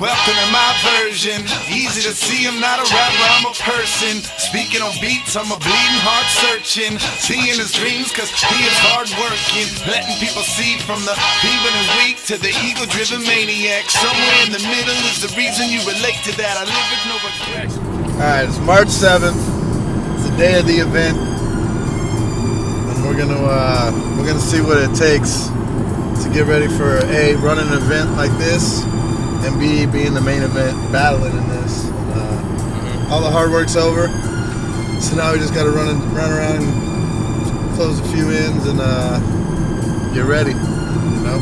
Welcome to my version. Easy to see, I'm not a rapper, I'm a person. Speaking on beats, I'm a bleeding heart searching. Seeing his dreams, cause he is hard working. Letting people see from the feeble and weak to the ego-driven maniac. Somewhere in the middle is the reason you relate to that. I live with no regrets. Alright, it's March 7th. It's the day of the event. And we're gonna see what it takes to get ready for A, run an event like this, and B, being the main event, battling in this. All the hard work's over, so now we just gotta run around and close a few ends and get ready, you know?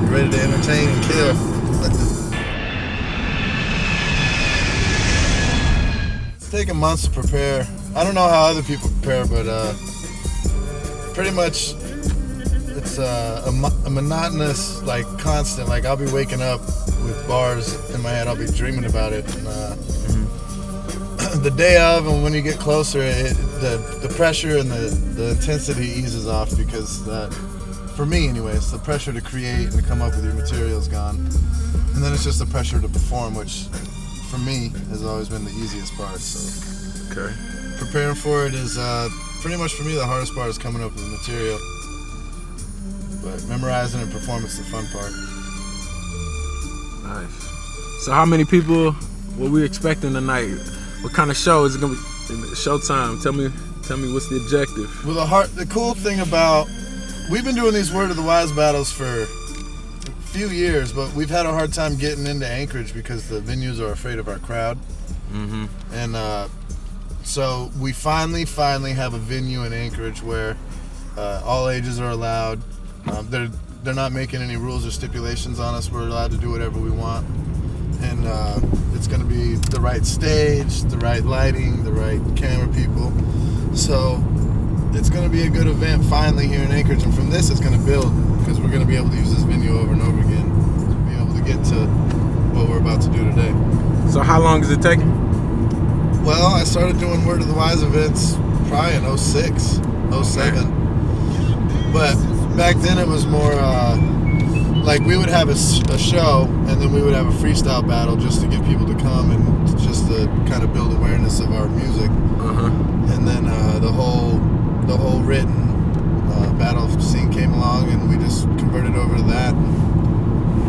Get ready to entertain and kill. It's taken months to prepare. I don't know how other people prepare, but pretty much it's a monotonous, like, constant. Like, I'll be waking up with bars in my head. I'll be dreaming about it. And, the day of, and when you get closer, the pressure and the intensity eases off, because for me anyways, the pressure to create and to come up with your material is gone. And then it's just the pressure to perform, which for me has always been the easiest part. So okay, preparing for it is pretty much, for me, the hardest part is coming up with the material. But memorizing and performing is the fun part. Nice. So how many people were we expecting tonight? What kind of show is it gonna be? Showtime. Tell me what's the objective? Well, the cool thing about, we've been doing these Word of the Wise battles for a few years, but we've had a hard time getting into Anchorage because the venues are afraid of our crowd. Mm-hmm. And so we finally have a venue in Anchorage where all ages are allowed. They're not making any rules or stipulations on us. We're allowed to do whatever we want. And it's going to be the right stage, the right lighting, the right camera people. So it's going to be a good event finally here in Anchorage. And from this, it's going to build, because we're going to be able to use this venue over and over again to be able to get to what we're about to do today. So how long is it taking? Well, I started doing Word of the Wise events probably in 06, 07. But back then it was more like we would have a show, and then we would have a freestyle battle just to get people to come and just to kind of build awareness of our music. And then the whole written battle scene came along, and we just converted over to that.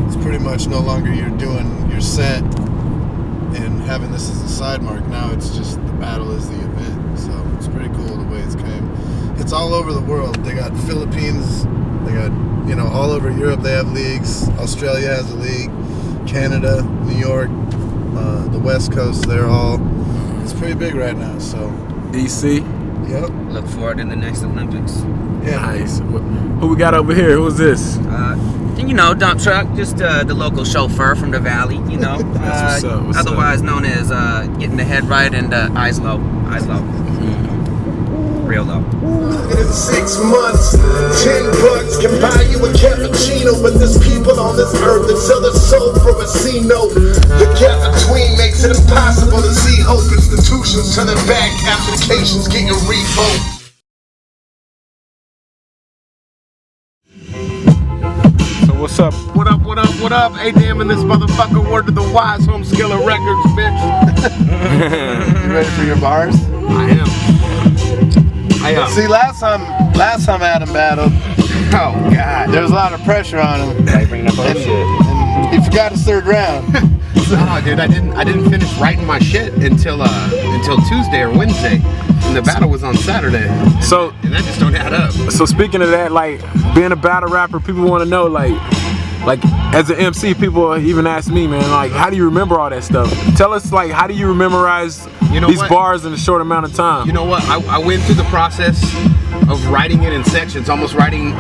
It's pretty much no longer you're doing your set and having this as a side mark. Now it's just the battle is the event. So it's pretty cool the way it's came. It's all over the world. They got Philippines, they got, all over Europe they have leagues. Australia has a league, Canada, New York, the West Coast, it's pretty big right now, so. DC? Yep. Look forward to the next Olympics. Yeah. Nice. Who we got over here? Who's this? Dump truck, just the local chauffeur from the valley, That's what's up. Otherwise known as getting the head right and eyes low. Real low. In 6 months, $10 can buy you a cappuccino, but there's people on this earth that sell their soul for a C-note. The gap between makes it impossible to see hope. Institutions turning back, applications getting revoked. So what's up? What up? A-Dam in this motherfucker, Word of the Wise, home skiller records, bitch. You ready for your bars? I am. See, last time Adam battled, Oh God, there was a lot of pressure on him. bringing up other shit. And he forgot his third round. No, dude, I didn't finish writing my shit until Tuesday or Wednesday, and the battle was on Saturday. And that just don't add up. So speaking of that, like being a battle rapper, people want to know, like as an MC, people even ask me, man, like, how do you remember all that stuff? Tell us, like, how do you memorize these bars in a short amount of time? You know what? I went through the process of writing it in sections, almost writing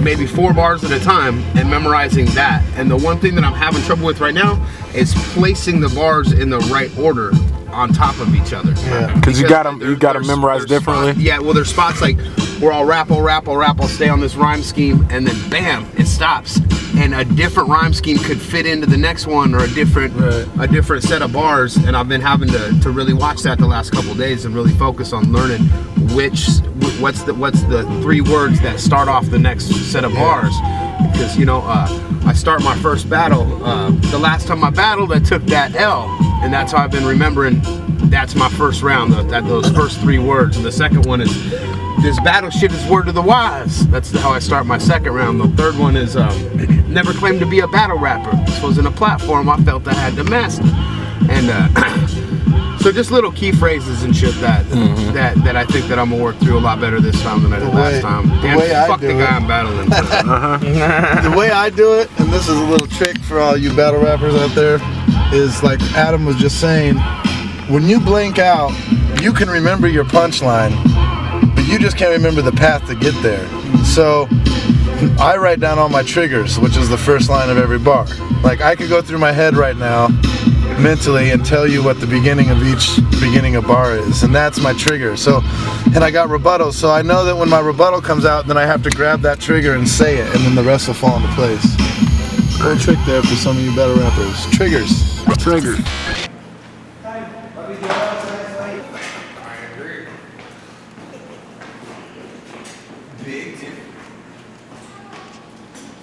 maybe 4 bars at a time and memorizing that. And the one thing that I'm having trouble with right now is placing the bars in the right order on top of each other. Yeah. Because you gotta memorize differently. Yeah, well, there's spots like where I'll rap, I'll stay on this rhyme scheme, and then bam, it stops. And a different rhyme scheme could fit into the next one, or a different set of bars. And I've been having to really watch that the last couple of days and really focus on learning what's the 3 words that start off the next set of bars. because I start my first battle. The last time I battled, I took that L, and that's how I've been remembering. That's my first round. Those first 3 words, and the second one is this battle shit is word of the wise. That's how I start my second round. The third one is never claimed to be a battle rapper. This wasn't a platform I felt I had to master, and. So just little key phrases and shit that I think that I'm gonna work through a lot better this time than I did last time. Damn, fuck the guy I'm battling. The way I do it, and this is a little trick for all you battle rappers out there, is like Adam was just saying, when you blank out, you can remember your punchline, but you just can't remember the path to get there. So I write down all my triggers, which is the first line of every bar. Like I could go through my head right now mentally and tell you what the beginning of bar is, and that's my trigger. So, and I got rebuttals, so I know that when my rebuttal comes out, then I have to grab that trigger and say it, and then the rest will fall into place. Little trick there for some of you battle rappers. Triggers. Trigger.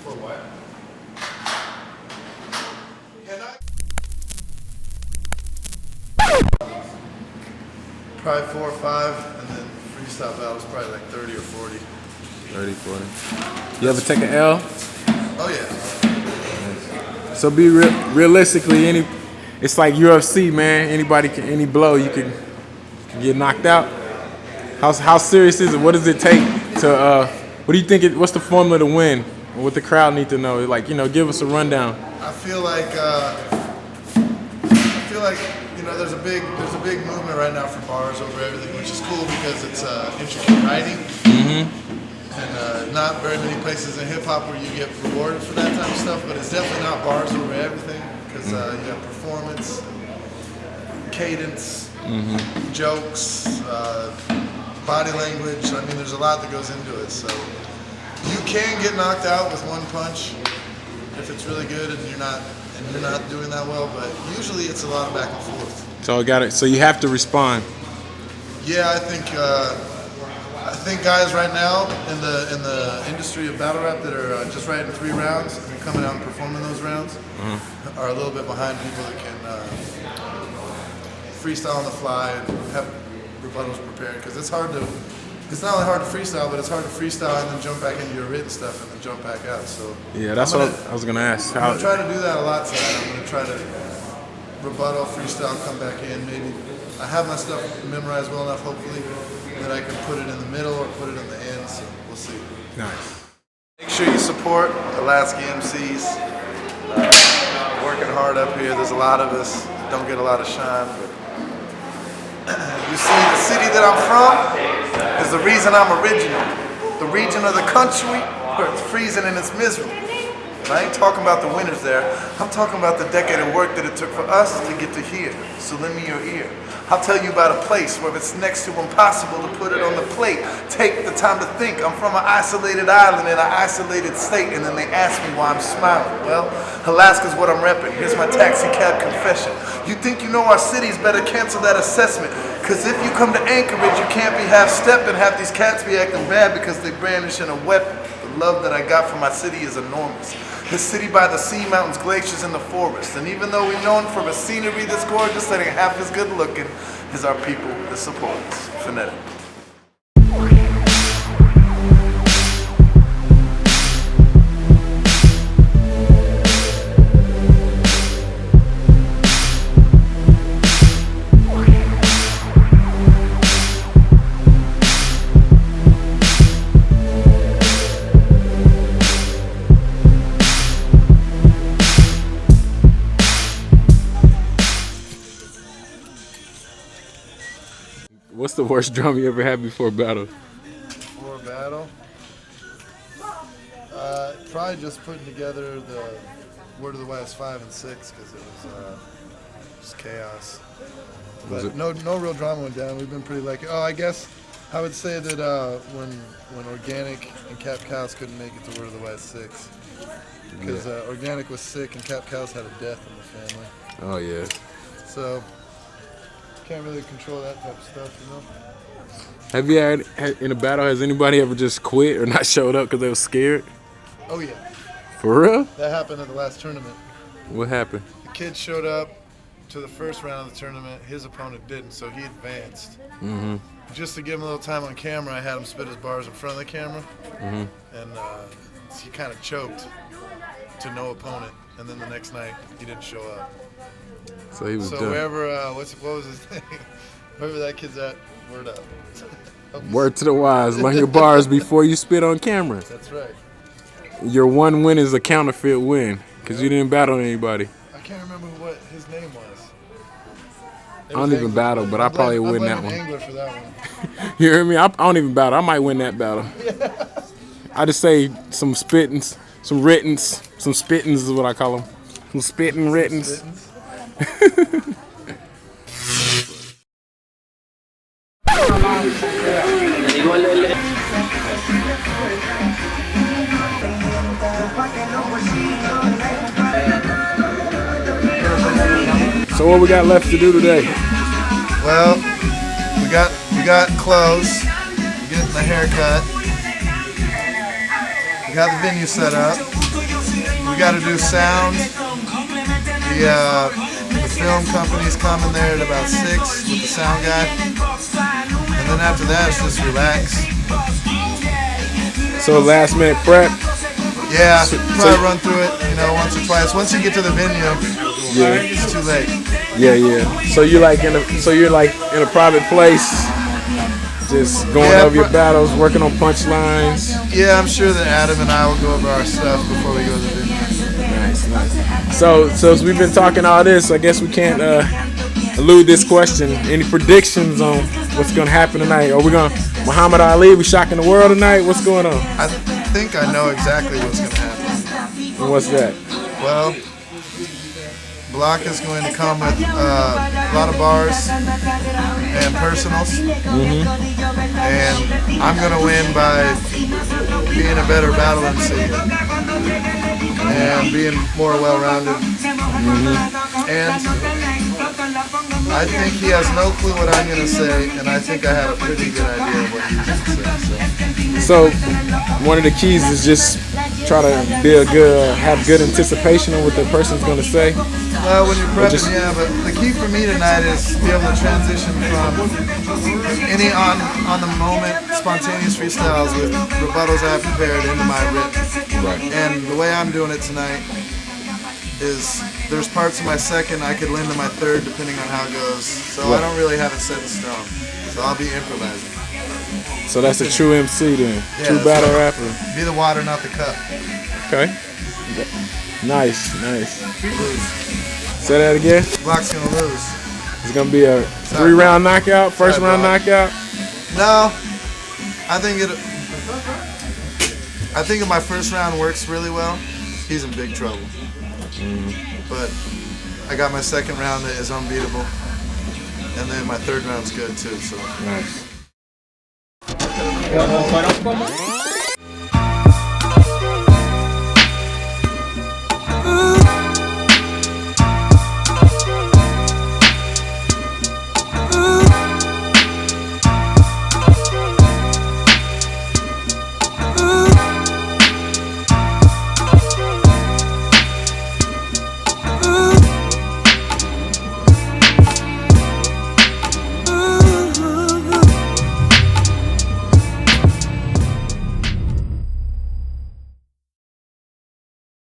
For what? Probably 4 or 5, and then freestyle battles probably like 30 or 40. 30, 40. You ever take an L? Oh yeah. So be realistically, it's like UFC, man. Anybody can, any blow you can get knocked out. How serious is it? What does it take to? What do you think? What's the formula to win? What the crowd need to know? Like, give us a rundown. I feel like there's a big movement right now for bars over everything, which is cool because it's intricate writing. And not very many places in hip hop where you get rewarded for that type of stuff, but it's definitely not bars over everything because you have performance, cadence, jokes, body language. I mean, there's a lot that goes into it. So you can get knocked out with one punch if it's really good and you're not doing that well, but usually it's a lot of back and forth. So you have to respond. Yeah, I think guys right now in the industry of battle rap that are just writing 3 rounds and coming out and performing those rounds are a little bit behind people that can freestyle on the fly and have rebuttals prepared, because it's not only hard to freestyle, but it's hard to freestyle and then jump back into your written stuff and then jump back out. So yeah, that's what I was gonna ask. I'm gonna try to do that a lot tonight. I'm gonna try to rebuttal, freestyle, come back in. Maybe I have my stuff memorized well enough, hopefully, that I can put it in the middle or put it in the end. So we'll see. Nice. Make sure you support Alaska MCs. Working hard up here. There's a lot of us. Don't get a lot of shine, but you see, the city that I'm from is the reason I'm original. The region of the country where it's freezing and it's miserable. And I ain't talking about the winters there. I'm talking about the decade of work that it took for us to get to here. So lend me your ear. I'll tell you about a place where it's next to impossible to put it on the plate. Take the time to think. I'm from an isolated island in an isolated state, and then they ask me why I'm smiling. Well, Alaska's what I'm repping. Here's my taxi cab confession. You think you know our cities, better cancel that assessment. Cause if you come to Anchorage, you can't be half-stepping. Half these cats be acting bad because they brandishing a weapon. The love that I got for my city is enormous. This city by the sea, mountains, glaciers, and the forest. And even though we're known for a scenery that's gorgeous, that ain't half as good looking as our people that support us. Phonetic. What's the worst drum you ever had before a battle? Before a battle? Probably just putting together the Word of the Wise 5 and 6 because it was just chaos. But no real drama went down. We've been pretty lucky. Oh, I guess I would say that when Organic and Cap Cows couldn't make it to Word of the Wise 6 because Organic was sick and Cap Cows had a death in the family. Oh yeah. So can't really control that type of stuff, you know. Have you had in a battle? Has anybody ever just quit or not showed up because they were scared? Oh yeah. For real? That happened at the last tournament. What happened? The kid showed up to the first round of the tournament. His opponent didn't, so he advanced. Mm-hmm. Just to give him a little time on camera, I had him spit his bars in front of the camera. Mm-hmm. And he kind of choked to no opponent. And then the next night, he didn't show up. So he was so done. wherever, what was his name? Wherever that kid's at, word up. Word to the wise. Learn your bars before you spit on camera. That's right. Your one win is a counterfeit win because you didn't battle anybody. I can't remember what his name was. I don't even battle, but I probably win that one. Angler for that one. You hear me? I don't even battle. I might win that battle. I just say some spittings, some writtens, some spittings is what I call them. Some spitting writtens. So what we got left to do today? Well, we got clothes, we're getting the haircut, we got the venue set up, we got to do sound. The film company's coming there at about 6 with the sound guy, and then after that it's just relax. So last minute prep. Yeah, probably run through it, once or twice. Once you get to the venue, it's too late. Yeah. So you're like in a private place, just going over your battles, working on punchlines. Yeah, I'm sure that Adam and I will go over our stuff before we go to the venue. Nice. So as we've been talking all this, I guess we can't elude this question. Any predictions on what's gonna happen tonight? Are we gonna Muhammad Ali? We shocking the world tonight? What's going on? I think I know exactly what's gonna happen. And what's that? Well, Block is going to come with a lot of bars and personals, and I'm going to win by being a better battle MC and being more well-rounded. And I think he has no clue what I'm going to say, and I think I have a pretty good idea of what he's going to say. So one of the keys is just try to have good anticipation on what the person's going to say. Well, when you're prepping, but the key for me tonight is to be able to transition from any on-the-moment spontaneous freestyles with rebuttals I have prepared into my written. Right. And the way I'm doing it tonight is there's parts of my second I could lend to my third depending on how it goes. So I don't really have it set in stone. So I'll be improvising. So that's a true MC then. Yeah, true battle rapper. Be the water, not the cup. Okay. Nice. Say that again. Block's gonna lose. It's gonna be a 3-round knockout, first round knockout. No, I think if my first round works really well, he's in big trouble. But I got my second round that is unbeatable, and then my third round's good too. So nice.